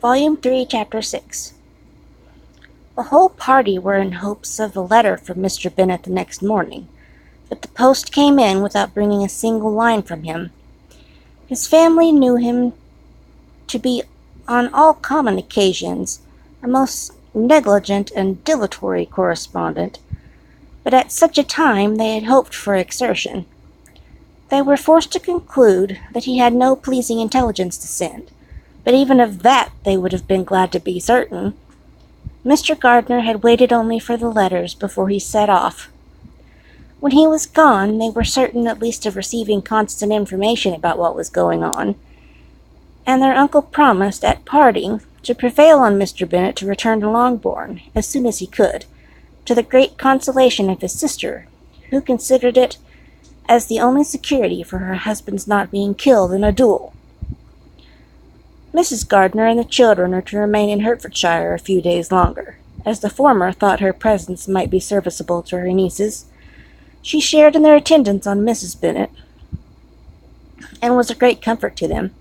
Volume 3, Chapter 6. The whole party were in hopes of a letter from Mr. Bennet the next morning, but the post came in without bringing a single line from him. His family knew him to be, on all common occasions, a most negligent and dilatory correspondent, but at such a time they had hoped for exertion. They were forced to conclude that he had no pleasing intelligence to send, but even of that they would have been glad to be certain. Mr. Gardner had waited only for the letters before he set off. When he was gone, they were certain at least of receiving constant information about what was going on, and their uncle promised, at parting, to prevail on Mr. Bennet to return to Longbourn as soon as he could, to the great consolation of his sister, who considered it as the only security for her husband's not being killed in a duel. Mrs. Gardner and the children are to remain in Hertfordshire a few days longer, as the former thought her presence might be serviceable to her nieces. She shared in their attendance on Mrs. Bennet, and was a great comfort to them,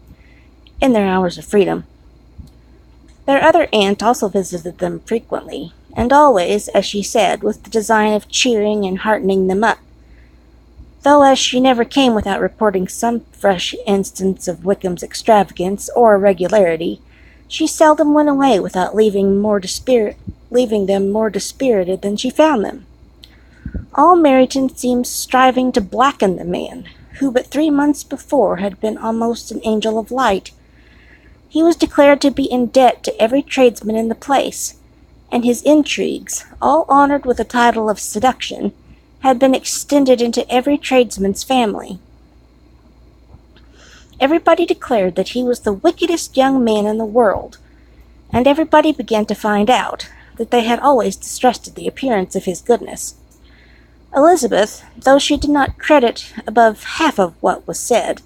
in their hours of freedom. Their other aunt also visited them frequently, and always, as she said, with the design of cheering and heartening them up, though as she never came without reporting some fresh instance of Wickham's extravagance or irregularity, she seldom went away without leaving them more dispirited than she found them. All Meryton seemed striving to blacken the man, who but 3 months before had been almost an angel of light. He was declared to be in debt to every tradesman in the place, and his intrigues, all honoured with the title of seduction, had been extended into every tradesman's family. Everybody declared that he was the wickedest young man in the world, and everybody began to find out that they had always distrusted the appearance of his goodness. Elizabeth, though she did not credit above half of what was said,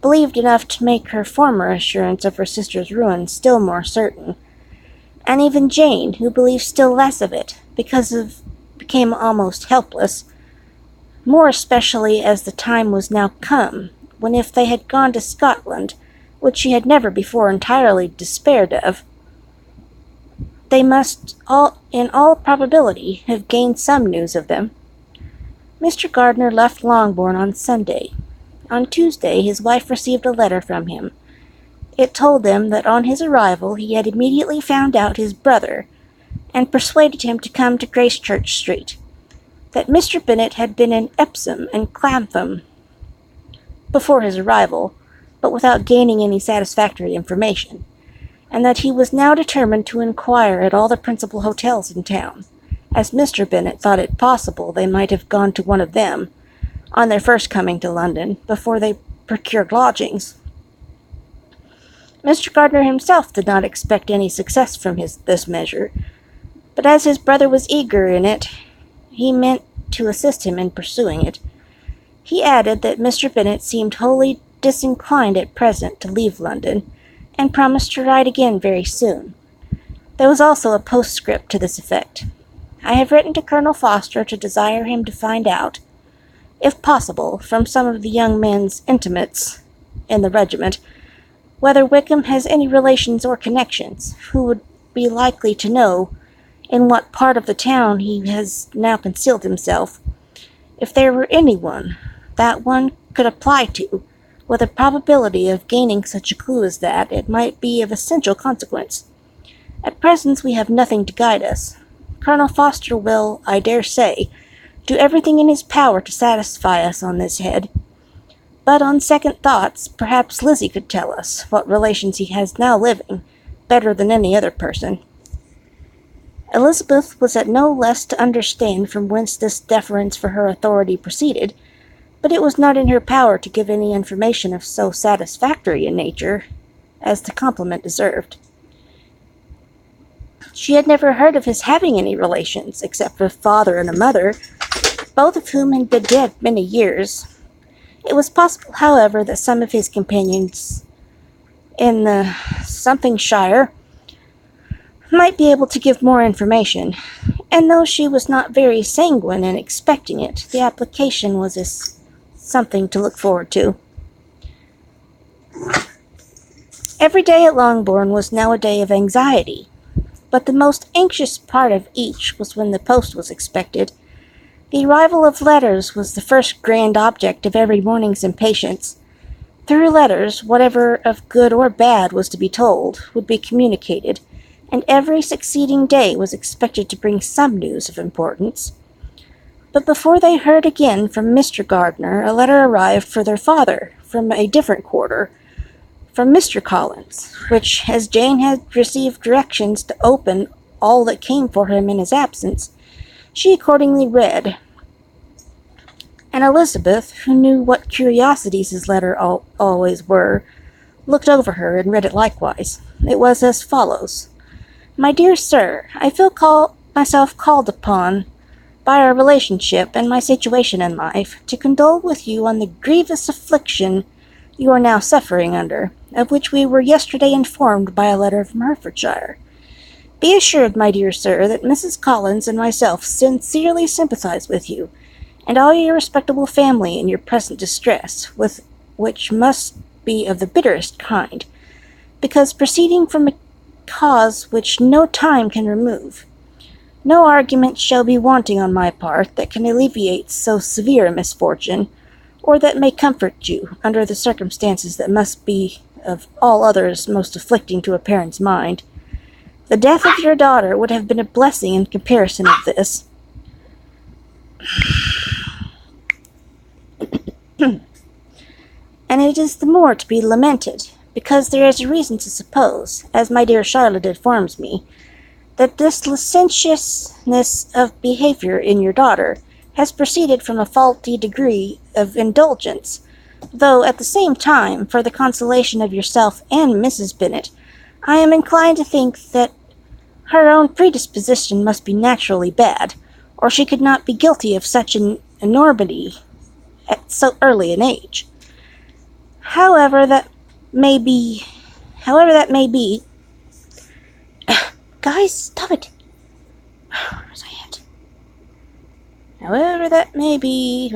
believed enough to make her former assurance of her sister's ruin still more certain, and even Jane, who believed still less of it, became almost helpless, more especially as the time was now come when, if they had gone to Scotland, which she had never before entirely despaired of, they must, in all probability, have gained some news of them. Mr. Gardner left Longbourn on Sunday. On Tuesday his wife received a letter from him. It told him that on his arrival he had immediately found out his brother, and persuaded him to come to Gracechurch Street, that Mr. Bennet had been in Epsom and Clapham before his arrival, but without gaining any satisfactory information, and that he was now determined to inquire at all the principal hotels in town, as Mr. Bennet thought it possible they might have gone to one of them, on their first coming to London, before they procured lodgings. Mr. Gardner himself did not expect any success from this measure, but as his brother was eager in it, he meant to assist him in pursuing it. He added that Mr. Bennet seemed wholly disinclined at present to leave London, and promised to write again very soon. There was also a postscript to this effect. I have written to Colonel Foster to desire him to find out, if possible, from some of the young man's intimates in the regiment, whether Wickham has any relations or connections, who would be likely to know in what part of the town he has now concealed himself. If there were anyone that one could apply to, with a probability of gaining such a clue as that, it might be of essential consequence. At present we have nothing to guide us. Colonel Foster will, I dare say, do everything in his power to satisfy us on this head, but on second thoughts, perhaps Lizzie could tell us what relations he has now living, better than any other person. Elizabeth was at no less to understand from whence this deference for her authority proceeded, but it was not in her power to give any information of so satisfactory a nature as the compliment deserved. She had never heard of his having any relations, except a father and a mother, both of whom had been dead many years. It was possible, however, that some of his companions in the Somethingshire might be able to give more information, and though she was not very sanguine in expecting it, the application was something to look forward to. Every day at Longbourn was now a day of anxiety, but the most anxious part of each was when the post was expected. The arrival of letters was the first grand object of every morning's impatience. Through letters, whatever of good or bad was to be told would be communicated, and every succeeding day was expected to bring some news of importance. But before they heard again from Mr. Gardner, a letter arrived for their father, from a different quarter, from Mr. Collins, which, as Jane had received directions to open all that came for him in his absence, she accordingly read, and Elizabeth, who knew what curiosities his letter always were, looked over her and read it likewise. It was as follows. My dear sir, I feel myself called upon by our relationship and my situation in life to condole with you on the grievous affliction you are now suffering under, of which we were yesterday informed by a letter from Hertfordshire. Be assured, my dear sir, that Mrs. Collins and myself sincerely sympathize with you, and all your respectable family in your present distress, which must be of the bitterest kind, because proceeding from a cause which no time can remove. No argument shall be wanting on my part that can alleviate so severe a misfortune, or that may comfort you under the circumstances that must be of all others most afflicting to a parent's mind. The death of your daughter would have been a blessing in comparison of this. And it is the more to be lamented, because there is a reason to suppose, as my dear Charlotte informs me, that this licentiousness of behavior in your daughter has proceeded from a faulty degree of indulgence, though at the same time, for the consolation of yourself and Mrs. Bennet, I am inclined to think that her own predisposition must be naturally bad, or she could not be guilty of such an enormity at so early an age. However that may be, guys, stop it. Where's I at? However that may be,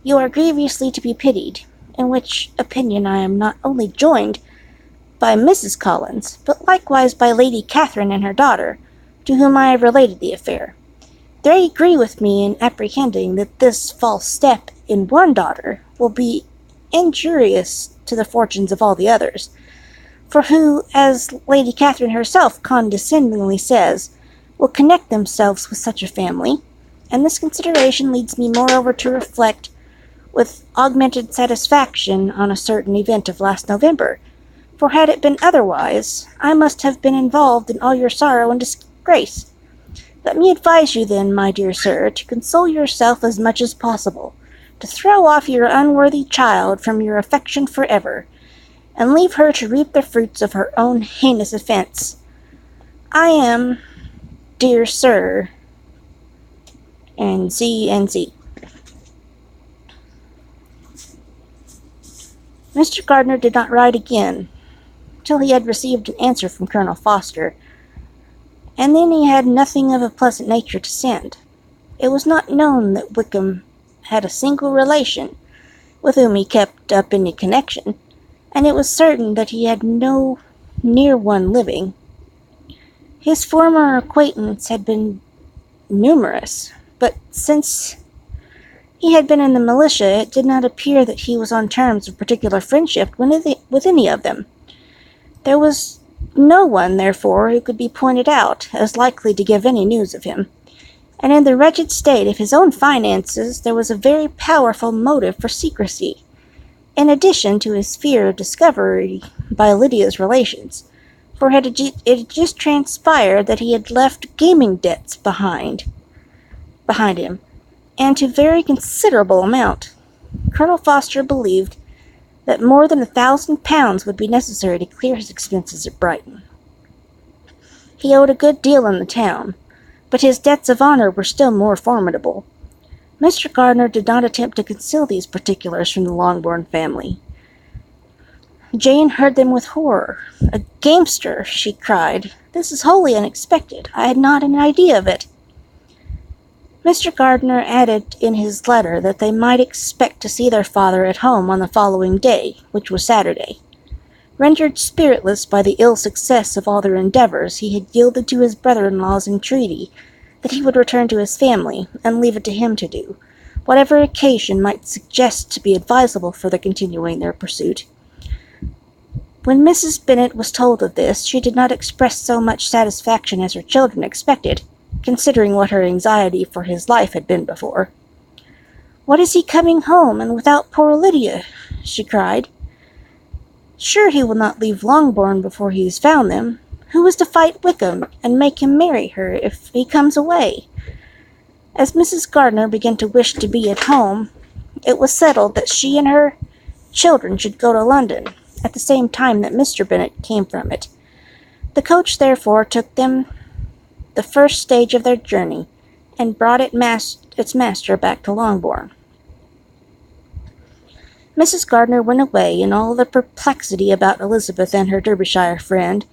you are grievously to be pitied, in which opinion I am not only joined by Mrs. Collins, but likewise by Lady Catherine and her daughter, to whom I have related the affair. They agree with me in apprehending that this false step in one daughter will be injurious to the fortunes of all the others, for who, as Lady Catherine herself condescendingly says, will connect themselves with such a family, and this consideration leads me moreover to reflect with augmented satisfaction on a certain event of last November, for had it been otherwise, I must have been involved in all your sorrow and disgrace. Let me advise you then, my dear sir, to console yourself as much as possible, to throw off your unworthy child from your affection forever, and leave her to reap the fruits of her own heinous offense. I am, dear sir, N.C. Mr. Gardner did not write again, till he had received an answer from Colonel Foster, and then he had nothing of a pleasant nature to send. It was not known that Wickham had a single relation with whom he kept up any connection, and it was certain that he had no near one living. His former acquaintance had been numerous, but since he had been in the militia, it did not appear that he was on terms of particular friendship with any of them. There was no one, therefore, who could be pointed out as likely to give any news of him, and in the wretched state of his own finances there was a very powerful motive for secrecy, in addition to his fear of discovery by Lydia's relations, for it had just transpired that he had left gaming debts behind him, and to very considerable amount. Colonel Foster believed that more than £1,000 would be necessary to clear his expenses at Brighton. He owed a good deal in the town, but his debts of honor were still more formidable. Mr. Gardner did not attempt to conceal these particulars from the Longbourn family. Jane heard them with horror. "A gamester!" she cried. "This is wholly unexpected. I had not an idea of it." Mr. Gardner added in his letter that they might expect to see their father at home on the following day, which was Saturday. Rendered spiritless by the ill success of all their endeavors, he had yielded to his brother-in-law's entreaty that he would return to his family, and leave it to him to do, whatever occasion might suggest to be advisable for the continuing their pursuit. When Mrs. Bennet was told of this, she did not express so much satisfaction as her children expected, considering what her anxiety for his life had been before. "What is he coming home, and without poor Lydia?" she cried. "Sure he will not leave Longbourn before he has found them. Who is to fight Wickham, and make him marry her if he comes away?" As Mrs. Gardiner began to wish to be at home, it was settled that she and her children should go to London, at the same time that Mr. Bennet came from it. The coach therefore took them the first stage of their journey, and brought its master back to Longbourn. Mrs. Gardiner went away in all the perplexity about Elizabeth and her Derbyshire friend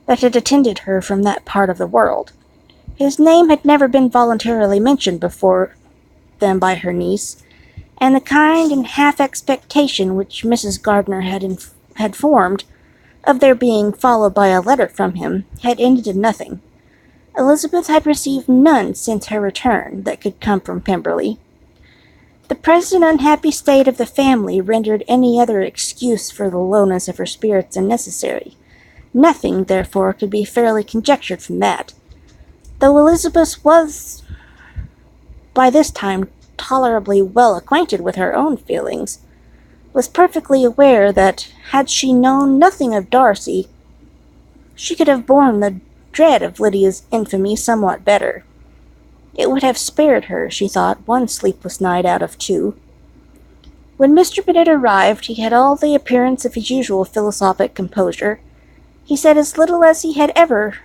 that had attended her from that part of the world. His name had never been voluntarily mentioned before them by her niece, and the kind and half-expectation which Mrs. Gardiner had formed of their being followed by a letter from him had ended in nothing. Elizabeth had received none since her return that could come from Pemberley. The present unhappy state of the family rendered any other excuse for the lowness of her spirits unnecessary. Nothing, therefore, could be fairly conjectured from that. Though Elizabeth was by this time tolerably well acquainted with her own feelings, was perfectly aware that, had she known nothing of Darcy, she could have borne the dread of Lydia's infamy somewhat better. It would have spared her, she thought, one sleepless night out of 2. When Mr. Bennet arrived, he had all the appearance of his usual philosophic composure. He said as little as he had ever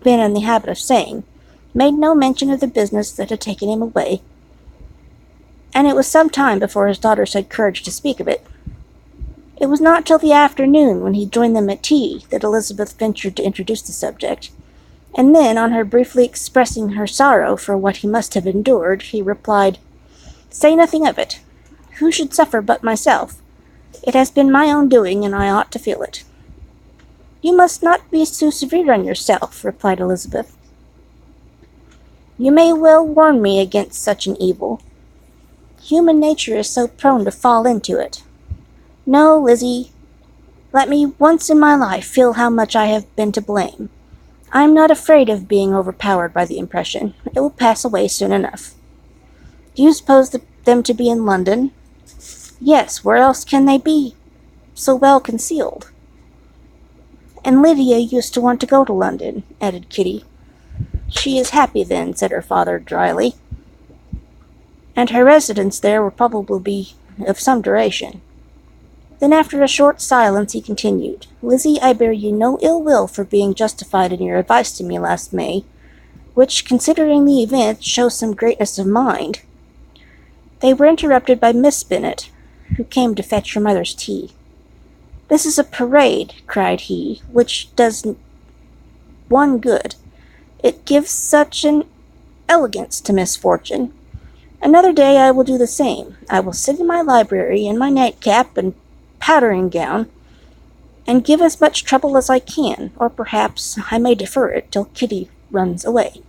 been in the habit of saying, made no mention of the business that had taken him away, and it was some time before his daughters had courage to speak of it. It was not till the afternoon, when he joined them at tea, that Elizabeth ventured to introduce the subject, and then, on her briefly expressing her sorrow for what he must have endured, he replied, "Say nothing of it. Who should suffer but myself? It has been my own doing, and I ought to feel it." "You must not be too severe on yourself," replied Elizabeth. "You may well warn me against such an evil. Human nature is so prone to fall into it. No, Lizzie, let me once in my life feel how much I have been to blame. I am not afraid of being overpowered by the impression. It will pass away soon enough." "Do you suppose them to be in London?" "Yes, where else can they be so well concealed?" "And Lydia used to want to go to London," added Kitty. "She is happy then," said her father dryly, "and her residence there will probably be of some duration." Then, after a short silence, he continued, "Lizzie, I bear you no ill will for being justified in your advice to me last May, which, considering the event, shows some greatness of mind." They were interrupted by Miss Bennet, who came to fetch her mother's tea. "This is a parade," cried he, "which does one good. It gives such an elegance to misfortune. Another day I will do the same. I will sit in my library in my nightcap and powdering gown, and give as much trouble as I can, or perhaps I may defer it till Kitty runs away."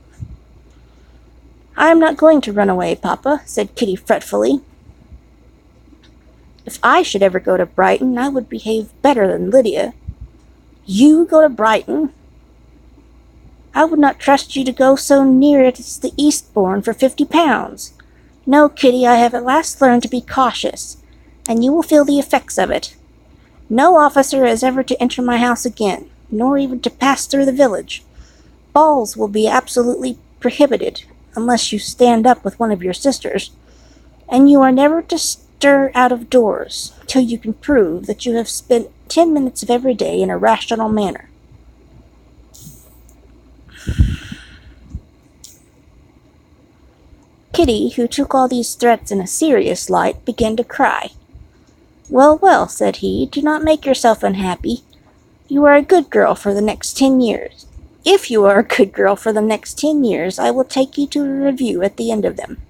"I am not going to run away, Papa," said Kitty fretfully. "If I should ever go to Brighton, I would behave better than Lydia." "You go to Brighton?" "I would not trust you to go so near it as the Eastbourne for £50. No, Kitty, I have at last learned to be cautious, and you will feel the effects of it. No officer is ever to enter my house again, nor even to pass through the village. Balls will be absolutely prohibited, unless you stand up with one of your sisters, and you are never to stir out of doors till you can prove that you have spent 10 minutes of every day in a rational manner." Kitty, who took all these threats in a serious light, began to cry. "Well, well," said he, "do not make yourself unhappy. You are a good girl for the next 10 years. If you are a good girl for the next 10 years, I will take you to a review at the end of them."